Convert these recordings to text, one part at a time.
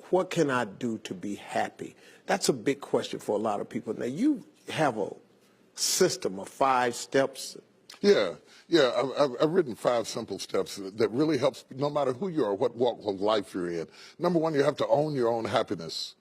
What can I do to be happy? That's a big question for a lot of people. Now, you have a system of 5 steps. Yeah. I've written 5 simple steps that really helps no matter who you are, what walk of life you're in. Number 1, you have to own your own happiness.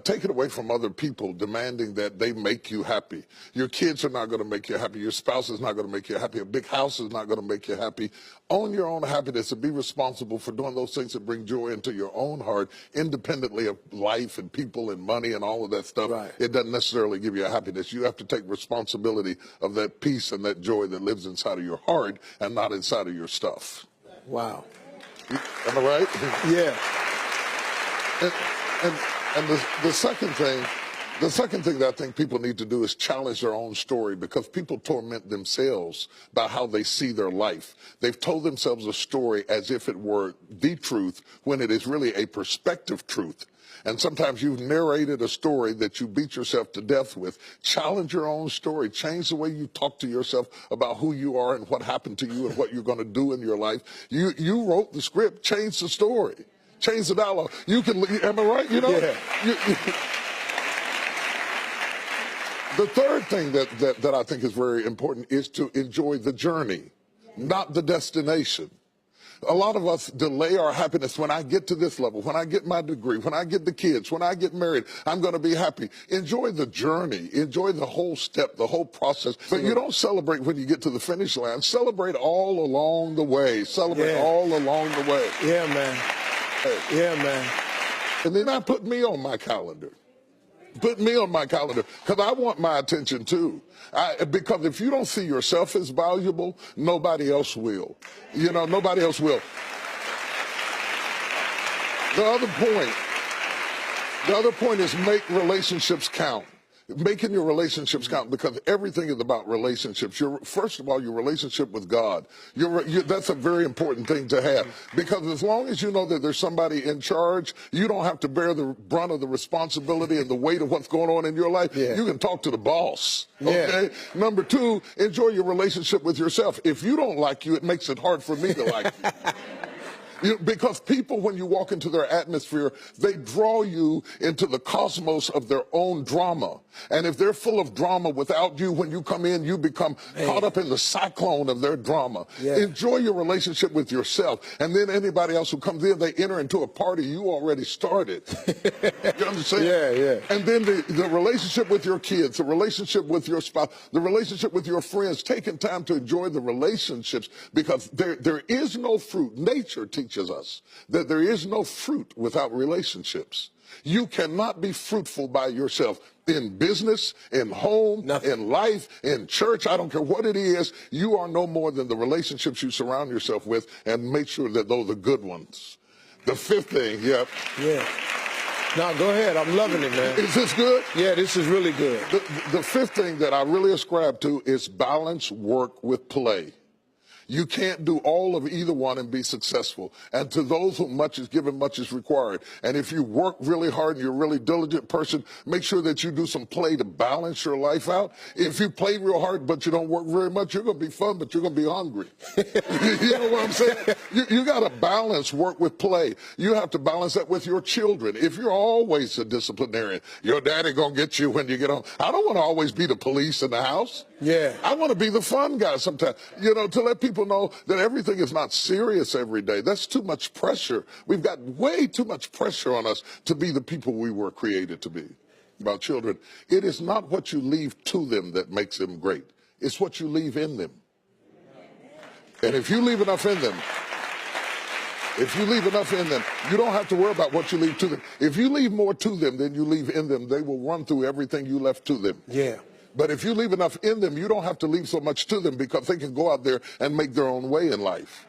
Take it away from other people demanding that they make you happy. Your kids are not going to make you happy. Your spouse is not going to make you happy. A big house is not going to make you happy. Own your own happiness and be responsible for doing those things that bring joy into your own heart, independently of life and people and money and all of that stuff. Right. It doesn't necessarily give you a happiness. You have to take responsibility of that peace and that joy that lives inside of your heart and not inside of your stuff. Wow. Am I right? Yeah. And the second thing that I think people need to do is challenge their own story, because people torment themselves by how they see their life. They've told themselves a story as if it were the truth when it is really a perspective truth. And sometimes you've narrated a story that you beat yourself to death with. Challenge your own story. Change the way you talk to yourself about who you are and what happened to you and what you're going to do in your life. You wrote the script. Change the story. Change the dialogue. You can, am I right? You know? Yeah. The third thing that I think is very important is to enjoy the journey, not the destination. A lot of us delay our happiness. When I get to this level, when I get my degree, when I get the kids, when I get married, I'm going to be happy. Enjoy the journey. Enjoy the whole step, the whole process. But you don't celebrate when you get to the finish line. Celebrate all along the way. Celebrate all along the way. Yeah, man. Yeah, man. And then I put me on my calendar. Put me on my calendar, because I want my attention too. Because if you don't see yourself as valuable, nobody else will. You know, nobody else will. The other point is make relationships count. Making your relationships count, because everything is about relationships. First of all, your relationship with God. That's a very important thing to have, because as long as you know that there's somebody in charge, you don't have to bear the brunt of the responsibility and the weight of what's going on in your life. Yeah. You can talk to the boss. Okay. Yeah. Number 2, enjoy your relationship with yourself. If you don't like you, it makes it hard for me to like you. Because people, when you walk into their atmosphere, they draw you into the cosmos of their own drama. And if they're full of drama without you, when you come in, you become caught up in the cyclone of their drama. Yeah. Enjoy your relationship with yourself. And then anybody else who comes in, they enter into a party you already started. You understand? Yeah. And then the relationship with your kids, the relationship with your spouse, the relationship with your friends, taking time to enjoy the relationships, because there is no fruit. Nature teaches us that there is no fruit without relationships. You cannot be fruitful by yourself in business, in home, in life, in church. I don't care what it is. You are no more than the relationships you surround yourself with, and make sure that those are good ones. The 5th thing, Yeah. No, go ahead. I'm loving it, man. Is this good? Yeah, this is really good. The 5th thing that I really ascribe to is balance work with play. You can't do all of either one and be successful. And to those whom much is given, much is required. And if you work really hard and you're a really diligent person, make sure that you do some play to balance your life out. If you play real hard but you don't work very much, you're going to be fun, but you're going to be hungry. You know what I'm saying? You got to balance work with play. You have to balance that with your children. If you're always a disciplinarian, your daddy going to get you when you get home. I don't want to always be the police in the house. Yeah. I want to be the fun guy sometimes, you know, to let people know that everything is not serious every day. That's too much pressure. We've got way too much pressure on us to be the people we were created to be. About children, it is not what you leave to them that makes them great. It's what you leave in them. And if you leave enough in them, you don't have to worry about what you leave to them. If you leave more to them than you leave in them, they will run through everything you left to them. Yeah. But if you leave enough in them, you don't have to leave so much to them, because they can go out there and make their own way in life.